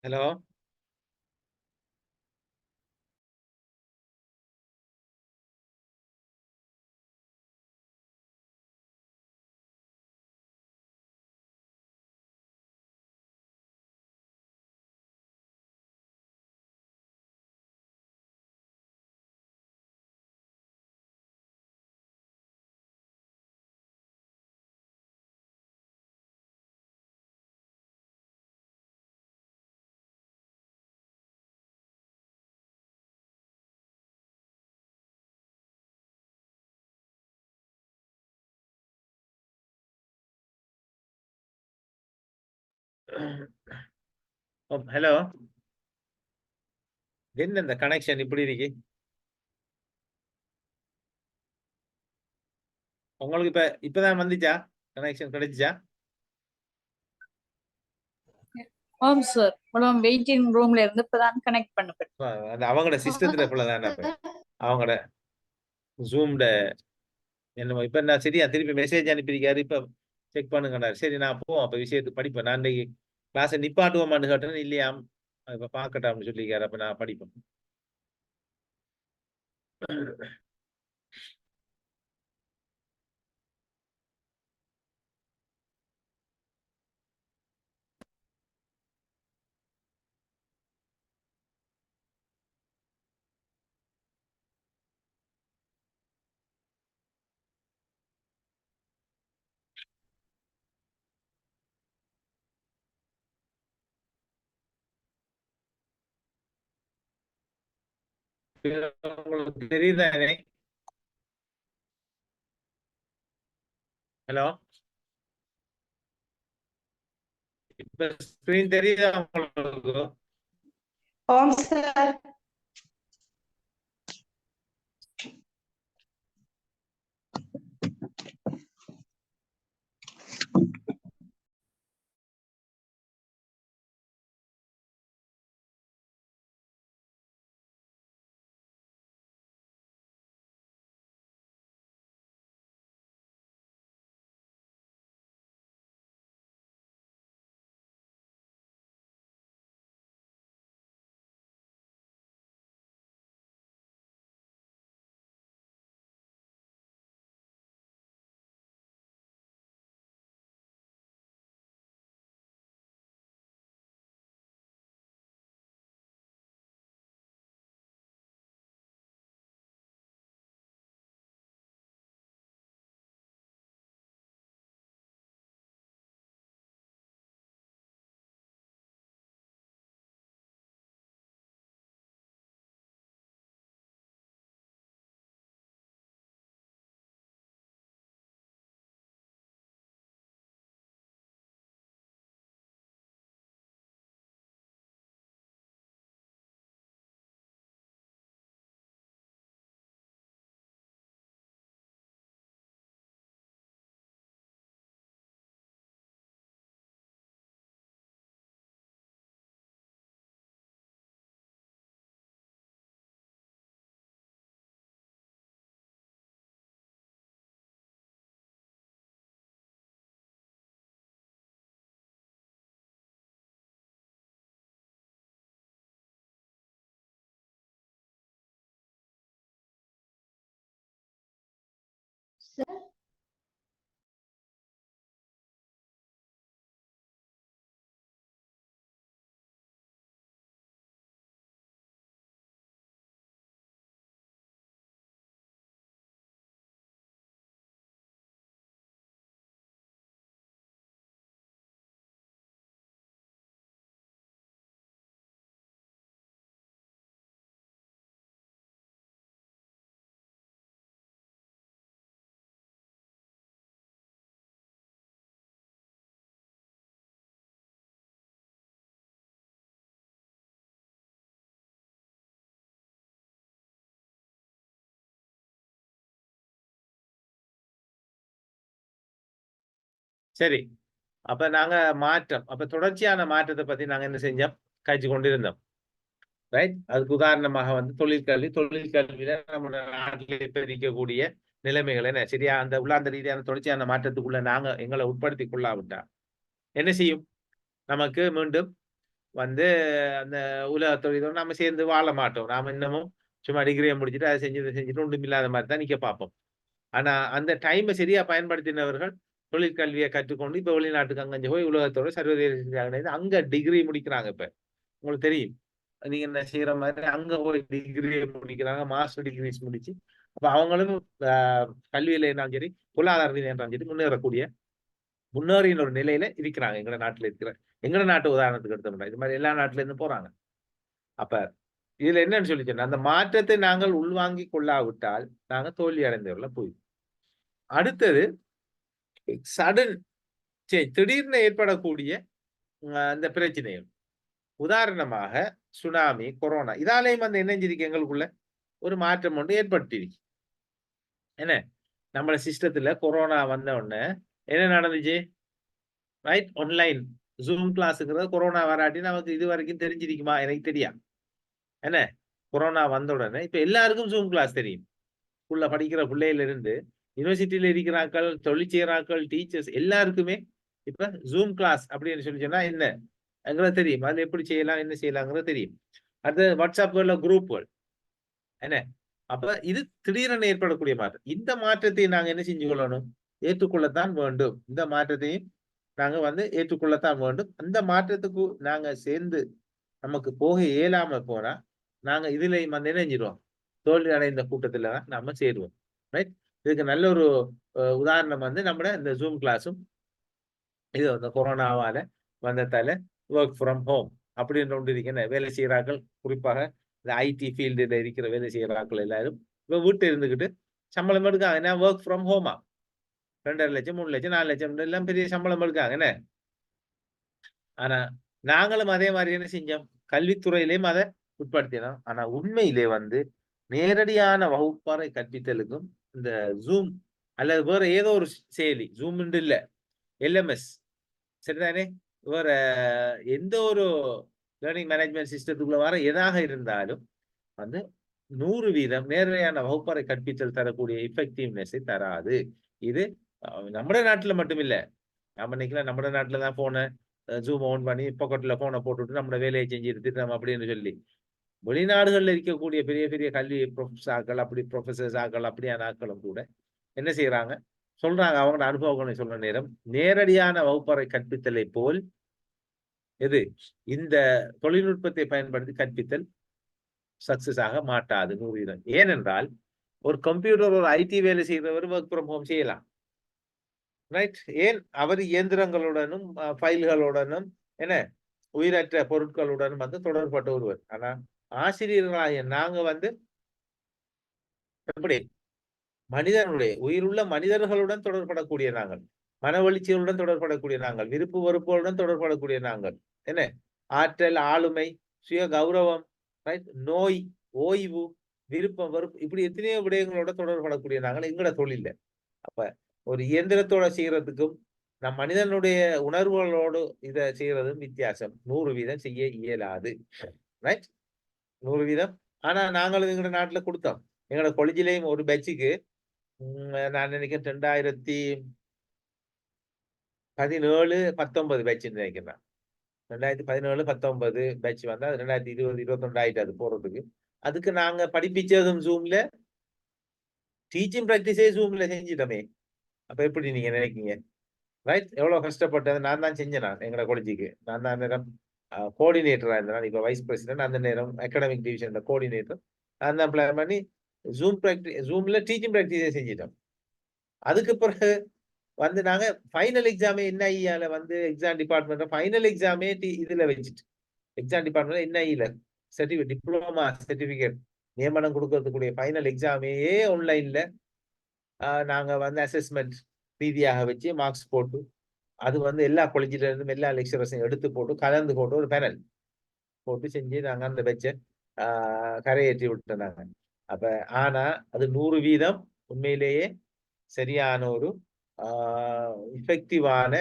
Hello. Hello. என்ன இந்த connection இப்படி இருக்கு? உங்களுக்கு இப்பதான் வந்துச்சா? கனெக்ஷன் கிடைச்சா? ஆம் சார். மேடம் வெயிட்டிங் ரூம்ல இருந்து இப்பதான் கனெக்ட் பண்ணப்பட்டேன். அது அவங்களோட சிஸ்டத்துல போலதானே அப்ப. அவங்களோட ஜூம்ட என்னமோ இப்ப நான் சரியா திருப்பி மெசேஜ் அனுப்பியிருக்காரு. இப்ப செக் பண்ணுங்கன்னாரு. சரி நான் போவோம் அப்ப விஷயத்துக்கு படிப்பேன். நான் இன்னைக்கு கிளாஸை நிப்பாட்டுவோமான்னு கேட்டேன். இல்லையாம். இப்ப பார்க்கட்டாம்னு சொல்லியிருக்காரு. அப்ப நான் படிப்பேன். உங்களுக்கு தெரியுதானே? ஹலோ. இப்ப ஸ்கிரீன் தெரியுதா உங்களுக்கு? ஆம் சார். சார். சரி, அப்ப நாங்க மாற்றம், அப்ப தொடர்ச்சியான மாற்றத்தை பத்தி நாங்க என்ன செஞ்சோம், காய்ச்சி கொண்டிருந்தோம். ரைட். அதுக்கு உதாரணமாக வந்து தொழிற்கல்வியில நம்ம நாட்டில் இப்ப இருக்கக்கூடிய நிலைமைகள் என்ன சரியா, அந்த உள்ளாந்த ரீதியான தொடர்ச்சியான மாற்றத்துக்குள்ள நாங்க எங்களை உட்படுத்தி கொள்ளாவிட்டா என்ன செய்யும், நமக்கு மீண்டும் வந்து அந்த உலக தொழிலோடு நாம சேர்ந்து வாழ மாட்டோம். நாம இன்னமும் சும்மா டிகிரியை முடிச்சுட்டு அதை செஞ்சுட்டு ஒன்றும் இல்லாத மாதிரி தான் நிக்க பார்ப்போம். ஆனா அந்த டைமை சரியா பயன்படுத்தினவர்கள் தொழிற்கல்வியை கற்றுக்கொண்டு இப்ப வெளிநாட்டுக்கு அங்க போய் உலகத்தோட சர்வதேச அங்க டிகிரி முடிக்கிறாங்க. இப்ப உங்களுக்கு தெரியும், நீங்க என்ன செய்யற மாதிரி அங்க போய் டிகிரி முடிக்கிறாங்க, மாஸ்டர் டிகிரிஸ் முடிச்சு. அப்ப அவங்களும் கல்வியில இருந்தாலும் சரி, பொருளாதார ரீதியா இருந்தாலும் சரி முன்னேறின ஒரு நிலையில இருக்கிறாங்க. எங்க நாட்டுல இருக்கிற எங்க நாட்டு உதாரணத்துக்கு எடுத்தோம்னா இது மாதிரி எல்லா நாட்டுல இருந்து போறாங்க. அப்ப இதுல என்னன்னு சொல்லி சொன்னா, அந்த மாற்றத்தை நாங்கள் உள்வாங்கி கொள்ளாவிட்டால் நாங்க தோல்வி அடைந்தவர்கள போய் அடுத்தது சடன் திடீர்னு ஏற்படக்கூடிய அந்த பிரச்சனைகள். உதாரணமாக சுனாமி, கொரோனா, இதாலேயும் வந்து என்ன செஞ்சிருக்கு, எங்களுக்குள்ள ஒரு மாற்றம் ஒன்று ஏற்படுத்திருக்கு. என்ன, நம்மள சிஸ்டத்துல கொரோனா வந்த உடனே என்ன நடந்துச்சு, ரைட், ஆன்லைன் ஜூம் கிளாஸுங்கிறது கொரோனா வராட்டி நமக்கு இது வரைக்கும் தெரிஞ்சிருக்குமா, எனக்கு தெரியாது. என்ன, கொரோனா வந்த உடனே இப்ப எல்லாருக்கும் ஜூம் கிளாஸ் தெரியும். ஸ்கூல்ல படிக்கிற பிள்ளையில இருந்து யூனிவர்சிட்டியில இருக்கிறாக்கள், தொழிற்சேராக்கள், டீச்சர்ஸ் எல்லாருக்குமே இப்ப ஜூம் கிளாஸ் அப்படின்னு சொல்லி சொன்னா என்ன எங்களுக்கு தெரியும். அதுல எப்படி செய்யலாம், என்ன செய்யலாங்கிறது தெரியும். அது வாட்ஸ்அப்ல குரூப்புகள் என்ன. அப்ப இது திடீரென ஏற்படக்கூடிய மாற்றம். இந்த மாற்றத்தை நாங்க என்ன செஞ்சு கொள்ளணும், ஏற்றுக்கொள்ளத்தான் வேண்டும். இந்த மாற்றத்தையும் நாங்க வந்து ஏற்றுக்கொள்ளத்தான் வேண்டும். அந்த மாற்றத்துக்கு நாங்க சேர்ந்து நமக்கு போக இயலாம போனா நாங்க இதுலயும் வந்து என்ன செஞ்சிருவோம், தோல்வி அடைந்த கூட்டத்துல தான் நம்ம சேருவோம். ரைட். இதுக்கு நல்ல ஒரு உதாரணம் வந்து நம்ம இந்த ஜூம் கிளாஸும் இது வந்து கொரோனாவால வந்ததால ஒர்க் ஃப்ரம் ஹோம் அப்படின்ற ஒன்று இருக்கிற வேலை செய்கிறார்கள். குறிப்பாக இந்த ஐடி ஃபீல்டில் இருக்கிற வேலை செய்கிறார்கள் எல்லாரும் இப்போ வீட்டை இருந்துக்கிட்டு சம்பளம் எடுக்காங்க. ஏன்னா ஒர்க் ஃப்ரம் ஹோமா 2.5 லட்சம் 3 லட்சம் 4 லட்சம் எல்லாம் பெரிய சம்பளம் எடுக்காங்க. என்ன, ஆனா நாங்களும் அதே மாதிரி என்ன செஞ்சோம், கல்வித்துறையிலேயும் அதை உட்படுத்தினோம். ஆனா உண்மையிலே வந்து நேரடியான வகுப்பறை கற்பித்தலுக்கும் இந்த ஜூம் அல்லது வேற ஏதோ ஒரு செயலி, ஜூம் இல்ல எல்எம்எஸ் சரிதானே, வேற எந்த ஒரு லேர்னிங் மேனேஜ்மெண்ட் சிஸ்டத்துக்குள்ள வர எதாக இருந்தாலும் வந்து 100% நேரடியான வகுப்பறை கற்பித்தல் தரக்கூடிய எஃபெக்டிவ்னஸை தராது. இது நம்ம நாட்டுல மட்டும் இல்ல. நம்ம நினைக்கலாம் நம்ம நாட்டுல தான் போனை ஜூம் ஆன் பண்ணி பாக்கெட்ல போனை போட்டுவிட்டு நம்ம வேலையை செஞ்சு எடுத்துட்டோம் அப்படின்னு சொல்லி, வெளிநாடுகள்ல இருக்கக்கூடிய பெரிய பெரிய கல்வி ப்ரொஃபஸர்கள் அப்படி ப்ரொஃபசர்ஸ் ஆக்கள் அப்படியான ஆக்களும் கூட என்ன செய்யறாங்க சொல்றாங்க, அவங்களோட அனுபவங்களை சொல்ற நேரம் நேரடியான வகுப்பறை கற்பித்தலை போல் எது இந்த தொழில்நுட்பத்தை பயன்படுத்தி கற்பித்தல் சக்சஸ் ஆக மாட்டாது 100%. ஏனென்றால் ஒரு கம்ப்யூட்டர் ஒரு ஐடி வேலை செய்கிறவர் ஒர்க் ஃப்ரம் ஹோம் செய்யலாம். ரைட். ஏன், அவர் இயந்திரங்களுடனும் ஃபைல்களுடனும் என்ன உயிரற்ற பொருட்களுடனும் வந்து தொடர்பட்ட ஒருவர். ஆனா ஆசிரியர்களாகிய நாங்க வந்து எப்படி மனிதனுடைய உயிருள்ள மனிதர்களுடன் தொடர்படக்கூடிய நாங்கள், மனவெழுச்சிகளுடன் தொடர்படக்கூடிய நாங்கள், விருப்பு வெறுப்புகளுடன் தொடர்படக்கூடிய நாங்கள், என்ன ஆற்றல், ஆளுமை, சுய கௌரவம், நோய், ஓய்வு, விருப்பம், வெறுப்பு, இப்படி எத்தனையோ விடயங்களோட தொடர்படக்கூடிய நாங்கள் எங்கட தொழில. அப்ப ஒரு இயந்திரத்தோட செய்யறதுக்கும் நம் மனிதனுடைய உணர்வுகளோடு இதை செய்யறதும் வித்தியாசம். 100% செய்ய இயலாது. ரைட், 100%. ஆனா நாங்களும் எங்கட நாட்டுல கொடுத்தோம். எங்களோட கொலிஜிலையும் ஒரு பேட்சுக்கு நான் நினைக்கிறேன் 2017-19 பேட்ச் நினைக்கிறேன். 2017-19 பேட்ச் வந்தா 2020-21 ஆயிட்டு அது போறதுக்கு. அதுக்கு நாங்க படிப்பிச்சதும் ஜூம்ல, டீச்சிங் ப்ராக்டிஸே ஜூம்ல செஞ்சிட்டோமே. அப்ப எப்படி நீங்க நினைக்கீங்க? ரைட்? எவ்வளவு கஷ்டப்பட்டது நான் தான் செஞ்சேன். நான் எங்களோட காலேஜுக்கு நான் தான் நேரம் கோஆர்டினேட்டரா இருந்தேன். இப்ப வைஸ் பிரசிடென்ட், அந்த நேரம் அகாடமிக் டிவிஷன் கோஆர்டினேட்டர் நான் தான் பிளான் பண்ணி ஜூம்ல டீச்சிங் ப்ராக்டிஸே செஞ்சிட்டோம். அதுக்கு பிறகு வந்து நாங்க ஃபைனல் எக்ஸாமே என்ஐஇல வந்து எக்ஸாம் டிபார்ட்மெண்ட் ஃபைனல் எக்ஸாமே இதுல வச்சுட்டு எக்ஸாம் டிபார்ட்மெண்ட் என்ஐஇல டிப்ளமா சர்டிபிகேட் நியமனம் கொடுக்கறதுக்குரிய ஃபைனல் எக்ஸாமே ஆன்லைன்ல நாங்க வந்து அசஸ்மெண்ட் ரீதியாக வச்சு மார்க்ஸ் போட்டு அது வந்து எல்லா காலேஜில இருந்தும் எல்லா லெக்சரர்ஸையும் எடுத்து போட்டு கலந்து போட்டு ஒரு பேனல் போட்டு செஞ்சு நாங்க அந்த வச்ச கரையேற்றி விட்டோம் நாங்க. அப்ப ஆனா அது 100% உண்மையிலேயே சரியான ஒரு இஃபெக்டிவான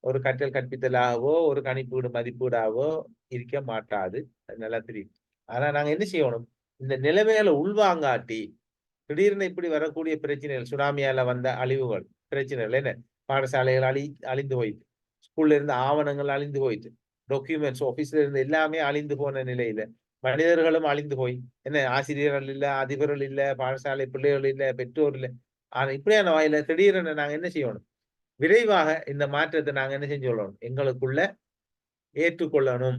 ஒரு கற்றல் கற்பித்தலாகவோ ஒரு கணிப்பீடு மதிப்பீடாகவோ இருக்க மாட்டாது. அது நல்லா தெரியும். ஆனா நாங்க என்ன செய்யணும், இந்த நிலைமைகளை உள்வாங்காட்டி திடீர்னு இப்படி வரக்கூடிய பிரச்சனைகள், சுனாமியால வந்த அழிவுகள் பிரச்சனைகள் என்ன, பாடசாலைகள் அழிந்து போயிட்டு, ஸ்கூல்ல இருந்து ஆவணங்கள் அழிந்து போயிட்டு, டாக்குமெண்ட்ஸ் ஆபீஸ்ல இருந்து எல்லாமே அழிந்து போன நிலையில மனிதர்களும் அழிந்து போய் என்ன, ஆசிரியர்கள் இல்ல, அதிபர்கள் இல்ல, பாடசாலை பிள்ளைகள் இல்ல, பெற்றோர் இல்ல. ஆனா இப்படியான வாயில திடீரென நாங்க என்ன செய்யணும், விரைவாக இந்த மாற்றத்தை நாங்க என்ன செஞ்சோம், எங்களுக்குள்ள ஏற்றுக்கொள்ளணும்.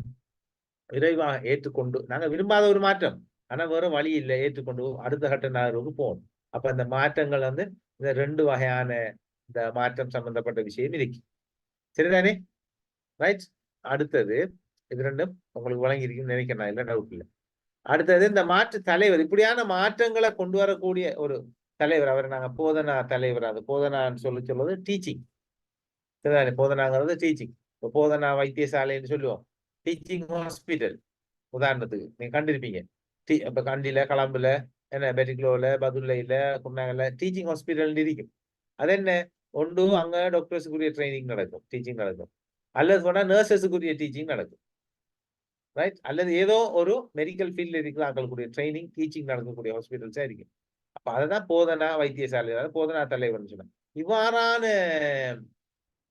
விரைவாக ஏற்றுக்கொண்டு, நாங்க விரும்பாத ஒரு மாற்றம், ஆனா வேற வழி இல்லை, ஏற்றுக்கொண்டு அடுத்த கட்ட நகர்வுக்கு போகணும். அப்ப இந்த மாற்றங்கள் வந்து இந்த 2 வகையான இந்த மாற்றம் சம்பந்தப்பட்ட விஷயம் இருக்கு. சரிதானே? ரைட். அடுத்தது இது 2ம் உங்களுக்கு வழங்கி இருக்குன்னு நினைக்கிறேன், நான் இல்ல டவுட் இல்லை. அடுத்தது இந்த மாற்று தலைவர், இப்படியான மாற்றங்களை கொண்டு வரக்கூடிய ஒரு தலைவர், அவர் நாங்க போதனா தலைவர். அது போதனான்னு சொல்லுவது டீச்சிங். சரிதானே? போதனாங்கிறது டீச்சிங். இப்போ போதனா வைத்தியசாலைன்னு சொல்லுவோம், டீச்சிங் ஹாஸ்பிட்டல். உதாரணத்துக்கு நீங்க கண்டிருப்பீங்க, இப்ப கண்டில, களம்புல, என்ன பெட்டிக்லோல, பதுளையில, குன்னாங்கல்ல டீச்சிங் ஹாஸ்பிட்டல் இருக்கும். அது என்ன, ஒன்று அங்க டாக்டர்ஸுக்குரிய ட்ரைனிங் நடக்கும், டீச்சிங் நடக்கும். அல்லது சொன்னா நர்சஸுக்குரிய டீச்சிங் நடக்கும். ரைட்? அல்லது ஏதோ ஒரு மெடிக்கல் ஃபீல்ட்ல இருக்கிற ஆட்களுக்குரிய ட்ரைனிங் டீச்சிங் நடக்கக்கூடிய ஹாஸ்பிட்டல்ஸா இருக்கு. அப்ப அததான் போதனா வைத்தியசாலை, போதனா தலைவர்னு சொன்னாங்க. இவ்வாறான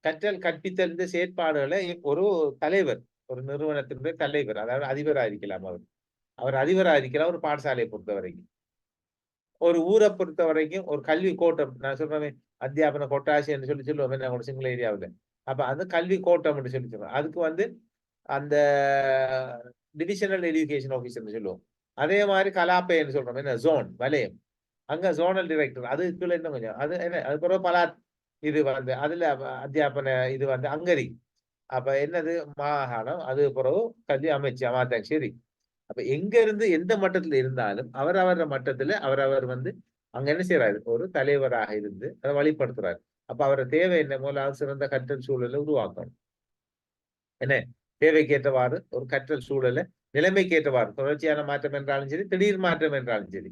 கற்றல் கற்பித்தல் இந்த செயற்பாடுகளை ஒரு தலைவர், ஒரு நிறுவனத்தினுடைய தலைவர், அதாவது அதிபராக இருக்கலாம். அவர் அதிபராக இருக்கலாம். ஒரு பாடசாலையை பொறுத்த வரைக்கும், ஒரு ஊரை பொறுத்த வரைக்கும், ஒரு கல்வி கோட்டம், நான் சொல்றேன் அத்தியாபன கொட்டாசி என்று சொல்லி சொல்லுவோம் நம்ம சிங்கள ஏரியாவில். அப்ப அந்த கல்வி கோட்டம் என்று சொல்லி சொல்லுவோம். அதுக்கு வந்து அந்த டிவிஷனல் எஜுகேஷன் ஆபீசர்னு சொல்லுவோம். அதே மாதிரி கலாப்பைன்னு சொல்றோம், என்ன ஜோன் வலயம், அங்க ஜோனல் டிரெக்டர். அதுக்குள்ள இன்னும் கொஞ்சம் அது என்ன, அது பிறகு பலாத் இது வந்து அதுல அத்தியாபன இது வந்து அங்கரி. அப்ப என்னது மாகாணம், அது பிறகு கல்வி அமைச்சு அமாத்தாங்க. சரி. அப்ப எங்க இருந்து எந்த மட்டத்துல இருந்தாலும் அவரவர் மட்டத்துல அவரவர் வந்து அங்க என்ன செய்யறாரு, ஒரு தலைவராக இருந்து அதை வழிபடுத்துறாரு. அப்ப அவரை தேவை என்ன, முதலாவது சிறந்த கற்றல் சூழலை உருவாக்கணும். என்ன தேவைக்கேற்றவாறு ஒரு கற்றல் சூழலை நிலைமைக்கேற்றவாறு, தொடர்ச்சியான மாற்றம் என்றாலும் சரி, திடீர் மாற்றம் என்றாலும் சரி,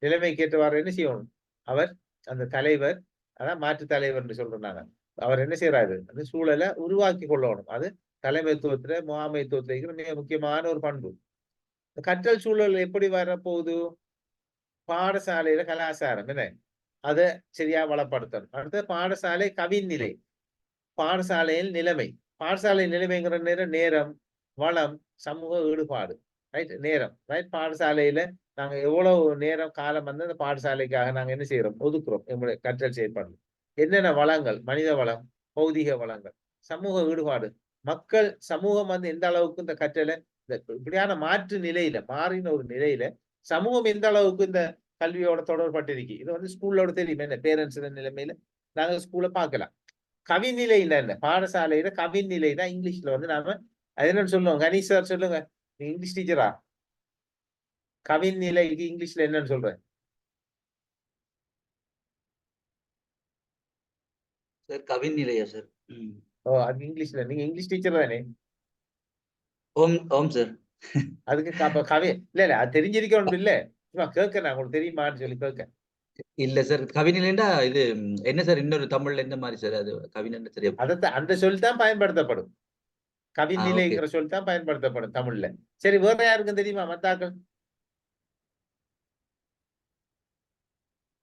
நிலைமைக்கேற்றவாறு என்ன செய்யணும், அவர் அந்த தலைவர், அதான் மாற்று தலைவர் என்று சொல்றாங்க. அவர் என்ன செய்யறாரு, அந்த சூழலை உருவாக்கி கொள்ளணும். அது தலைமைத்துவத்துல முகாமைத்துவத்துல இருக்கிற மிக முக்கியமான ஒரு பண்பு. கற்றல் சூழல் எப்படி வரப்போகுது, பாடசாலையில கலாச்சாரம் என்ன, அதை சரியா வளப்படுத்தணும். அடுத்து பாடசாலை கவிநிலை, பாடசாலையில் நிலைமை, பாடசாலை நிலைமைங்கிற நேரம், வளம், சமூக ஈடுபாடு. ரைட்? நேரம். ரைட்? பாடசாலையில நாங்க எவ்வளவு நேரம் காலம் வந்து அந்த பாடசாலைக்காக நாங்க என்ன செய்யறோம், ஒதுக்குறோம். நம்முடைய கற்றல் செயற்பாடு என்னென்ன வளங்கள், மனித வளம், பௌதிக வளங்கள், சமூக ஈடுபாடு, மக்கள் சமூகம் வந்து எந்த அளவுக்கு இந்த கற்றலை, இந்த இப்படியான மாற்று நிலையில, மாறின ஒரு நிலையில சமூகம் எந்த அளவுக்கு இந்த கல்வியோட தொடர்பட்டிருக்கு. இது வந்து ஸ்கூலோட தெரியும். என்ன பேரண்ட்ஸ் நிலைமையில நாங்க ஸ்கூலை பார்க்கலாம். கவிநிலையில இல்ல, பாடசாலையில கவிநிலை தான் இங்கிலீஷ்ல வந்து நாம அது என்னன்னு சொல்லுவோம். கணேஷ் சார் சொல்லுங்க, நீங்க இங்கிலீஷ் டீச்சரா? கவிநிலைக்கு இங்கிலீஷ்ல என்னன்னு சொல்றேன் சார்? கவிநிலையா சார்? ஓ, அது இங்கிலீஷ்ல, நீங்க இங்கிலீஷ் டீச்சர் தானே? ஓம் ஓம் சார். அதுக்கு அப்ப கவி இல்ல அது தெரிஞ்சிருக்கணும் இல்ல, சும்மா கேட்க, நான் உங்களுக்கு தெரியுமான்னு சொல்லி கேட்க. இல்ல சார், கவிநிலைண்டா இது என்ன சார்? இன்னொரு தமிழ்ல எந்த மாதிரி சார் அது கவிநிலை? சரியா அதான் அந்த சொல் தான் பயன்படுத்தப்படும், கவிநிலைங்கிற சொல் தான் பயன்படுத்தப்படும் தமிழ்ல. சரி, வேற யாருக்கும் தெரியுமா மத்தாக்கள்?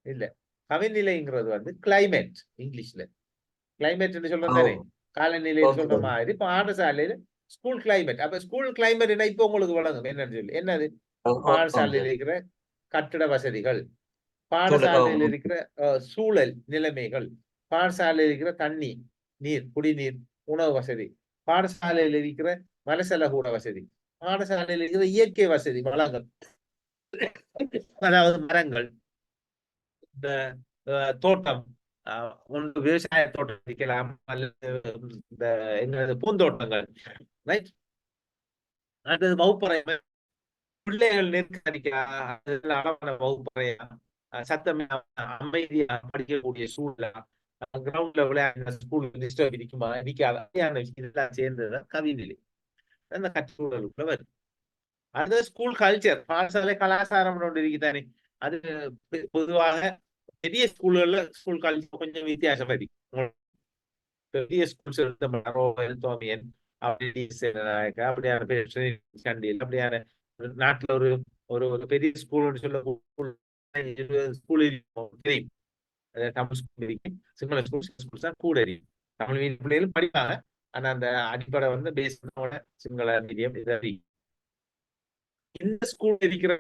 இல்ல, கவிநிலைங்கிறது வந்து கிளைமேட். இங்கிலீஷ்ல கிளைமேட் சொல்றோம் தானே, காலநிலை சொல்ற மாதிரி பாடசாலையில ஸ்கூல் கிளைமேட். அப்ப ஸ்கூல் கிளைமேட் என்ன, இப்ப உங்களுக்கு வழங்கும் என்னன்னு சொல்லி, என்னது, பாடசாலையில் இருக்கிற கட்டிட வசதிகள், பாடசாலையில் இருக்கிற சூழல் நிலைமைகள், பாடசாலையில் இருக்கிற தண்ணி, நீர், குடிநீர், உணவு வசதி, பாடசாலையில் இருக்கிற மலசலகூட வசதி, பாடசாலையில் இருக்கிற இயற்கை வசதி வளங்கள், அதாவது மரங்கள், இந்த தோட்டம், ஒன்று விவசாய தோட்டம் வைக்கலாம் அல்லது இந்த என்னது பூந்தோட்டங்கள், ரைட். அடுத்தது வகுப்பறை, பிள்ளைகள் அளவான வகுப்பறையா, சத்தமே அமைதியா படிக்கக்கூடிய சூழலா, கிரவுண்ட்ல விளையாடுற ஸ்கூல் டிஸ்டர்ப் இருக்குமா இருக்காது, இதெல்லாம் சேர்ந்ததுதான் கவிநிலை. அந்த கற்றூழலுக்குள்ள வருது. அது ஸ்கூல் கல்ச்சர், பாடசாலை கலாச்சாரம் ஒன்று இருக்குதானே. அது பொதுவாக பெரிய ஸ்கூல்கள்ல ஸ்கூல் கல்ச்சர் கொஞ்சம் வித்தியாசம் இருக்கும். பெரிய ஸ்கூல்ஸ் அப்படியான அப்படியான நாட்டுல ஒரு ஒரு ஒரு பெரிய ஸ்கூல்னு சொல்ல ஸ்கூல் தெரியும். தமிழ் ஸ்கூல் இருக்கும், சிங்கள ஸ்கூல்ஸ் தான் கூட இருக்கும். தமிழ் மீடியம் பிள்ளைகளும் படிப்பாங்க, ஆனா அந்த அடிப்படை வந்து பேஸ் சிங்கள மீடியம் இதை இந்த ஸ்கூல் இருக்கிற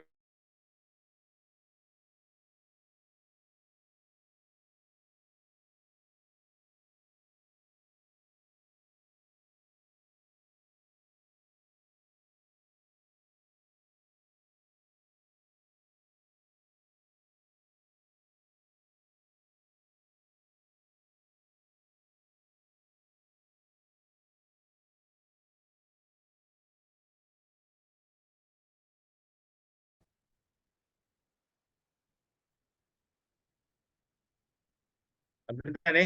அப்படித்தானே.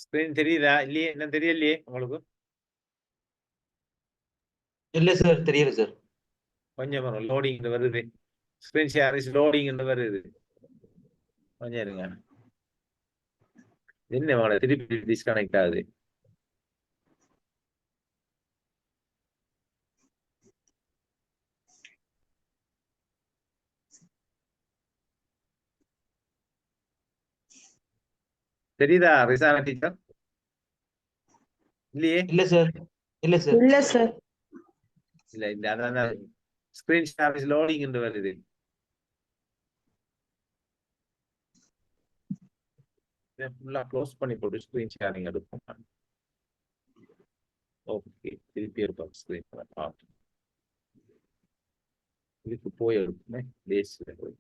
ஸ்கிரீன் தெரியுதா இல்லையே? என்ன தெரியலையே உங்களுக்கு? இல்ல சார், தெரியல சார். கொஞ்சம் லோடிங் வருது, ஸ்கிரீன் ஷேர் இஸ் லோடிங் வருது. கொஞ்சம் இருங்க, என்ன திருப்பி டிஸ்கனெக்ட் ஆகுது. தெரியுதா ரிசானா டீச்சர்? இல்லையே. இல்ல சார், இல்ல சார். இல்ல சார். இல்ல இந்த அதான் ஸ்கிரீன் ஷேர் இஸ் லோடிங் என்று வருது. ஃபுல்லா க்ளோஸ் பண்ணி போட்டு ஸ்கிரீன் ஷேரிங் எடுப்போம். ஓகே, திருப்பி இருப்போம் ஸ்கிரீன். இதுக்கு போய் எடுப்போமே பேஸ்ல போய்.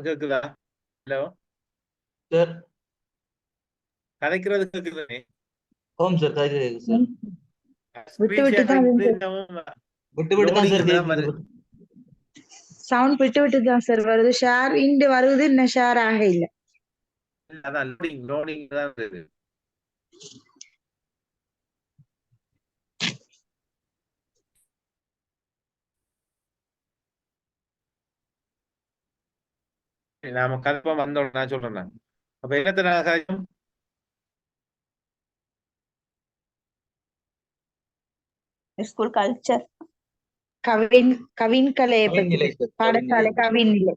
கேக்குதா? ஹலோ சார், கதைக்கிறது கேக்குதானே? ஓம் சார், கேக்குது சார். விட்டு விட்டு தான் விட்டு விட்டு தான் சார் கேக்குது. சவுண்ட் விட்டு விட்டு தான் சார் வருது. ஷேர் இண்டு வருது, இன்னும் ஷேர் ஆக இல்ல. அதான் லோடிங் தான் வருது. நாம கல்பம் வந்தோம், நான் சொல்றேன். நான் அப்ப என்னத்த காரியம்? ஸ்கூல் கல்ச்சர், கவின் கலையை பத்தி, பாடசாலை கவின் நிலை,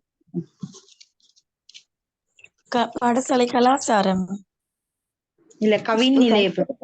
பாடசாலை கலாச்சாரம் இல்ல கவின் நிலையை பத்தி.